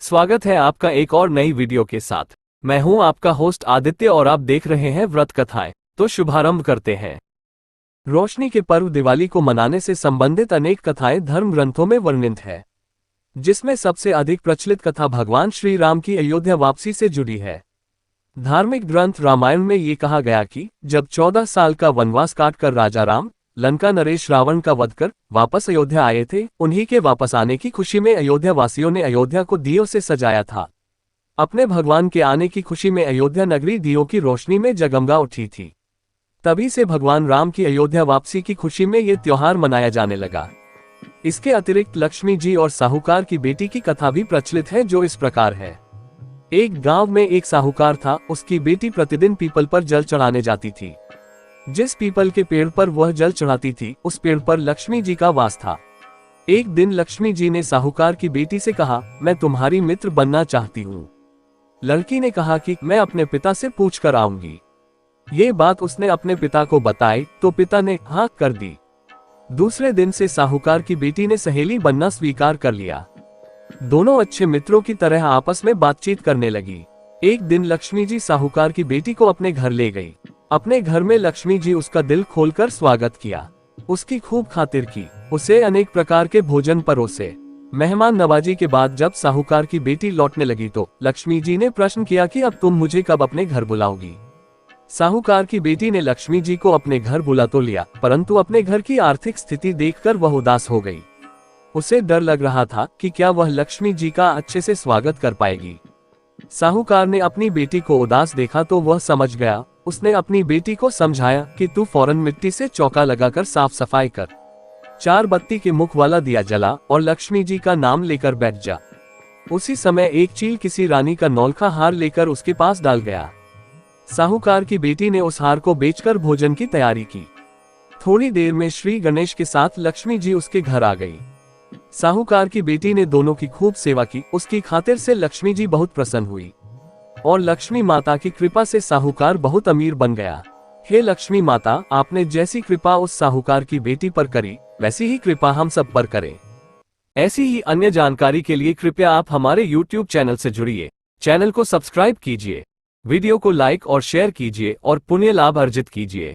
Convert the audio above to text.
स्वागत है आपका एक और नई वीडियो के साथ। मैं हूं आपका होस्ट आदित्य और आप देख रहे हैं व्रत कथाएं। तो शुभारंभ करते हैं। रोशनी के पर्व दिवाली को मनाने से संबंधित अनेक कथाएं धर्म ग्रंथों में वर्णित है, जिसमें सबसे अधिक प्रचलित कथा भगवान श्री राम की अयोध्या वापसी से जुड़ी है। धार्मिक ग्रंथ रामायण में ये कहा गया कि जब 14 साल का वनवास काटकर राजा राम लंका नरेश रावण का वध कर वापस अयोध्या आए थे, उन्हीं के वापस आने की खुशी में अयोध्या वासियों ने अयोध्या को दियों से सजाया था। अपने भगवान के आने की खुशी में अयोध्या नगरी दियों की रोशनी में जगमगा उठी थी। तभी से भगवान राम की अयोध्या वापसी की खुशी में ये त्योहार मनाया जाने लगा। इसके अतिरिक्त लक्ष्मी जी और साहूकार की बेटी की कथा भी प्रचलित है, जो इस प्रकार है। एक गांव में एक साहूकार था। उसकी बेटी प्रतिदिन पीपल पर जल चढ़ाने जाती थी। जिस पीपल के पेड़ पर वह जल चढ़ाती थी, उस पेड़ पर लक्ष्मी जी का वास था। एक दिन लक्ष्मी जी ने साहूकार की बेटी से कहा, मैं तुम्हारी मित्र बनना चाहती हूँ। लड़की ने कहा कि मैं अपने पिता से पूछ कर आऊंगी। ये बात उसने अपने पिता को बताई तो पिता ने हाँ कर दी। दूसरे दिन से साहूकार की बेटी ने सहेली बनना स्वीकार कर लिया। दोनों अच्छे मित्रों की तरह आपस में बातचीत करने लगी। एक दिन लक्ष्मी जी साहूकार की बेटी को अपने घर ले गई। अपने घर में लक्ष्मी जी उसका दिल खोलकर स्वागत किया, उसकी खूब खातिर की, उसे अनेक प्रकार के भोजन परोसे। मेहमान नवाजी के बाद जब साहूकार की बेटी लौटने लगी तो लक्ष्मी जी ने प्रश्न किया कि अब तुम मुझे कब अपने घर बुलाओगी। साहूकार की बेटी ने लक्ष्मी जी को अपने घर बुला तो लिया, परंतु अपने घर की आर्थिक स्थिति देखकर वह उदास हो गई। उसे डर लग रहा था कि क्या वह लक्ष्मी जी का अच्छे से स्वागत कर पाएगी। साहूकार ने अपनी बेटी को उदास देखा तो वह समझ गया। उसने अपनी बेटी को समझाया कि तू फौरन मिट्टी से चौका लगाकर साफ सफाई कर, 4 बत्ती के मुख वाला दिया जला और लक्ष्मी जी का नाम लेकर बैठ जा। उसी समय एक चील किसी रानी का नौलखा हार लेकर उसके पास डाल गया। साहूकार की बेटी ने उस हार को बेचकर भोजन की तैयारी की। थोड़ी देर में श्री गणेश के साथ लक्ष्मी जी उसके घर आ गई। साहूकार की बेटी ने दोनों की खूब सेवा की। उसकी खातिर से लक्ष्मी जी बहुत प्रसन्न हुई और लक्ष्मी माता की कृपा से साहूकार बहुत अमीर बन गया। हे लक्ष्मी माता, आपने जैसी कृपा उस साहूकार की बेटी पर करी, वैसी ही कृपा हम सब पर करें। ऐसी ही अन्य जानकारी के लिए कृपया आप हमारे YouTube चैनल से जुड़िए। चैनल को सब्सक्राइब कीजिए, वीडियो को लाइक और शेयर कीजिए और पुण्य लाभ अर्जित कीजिए।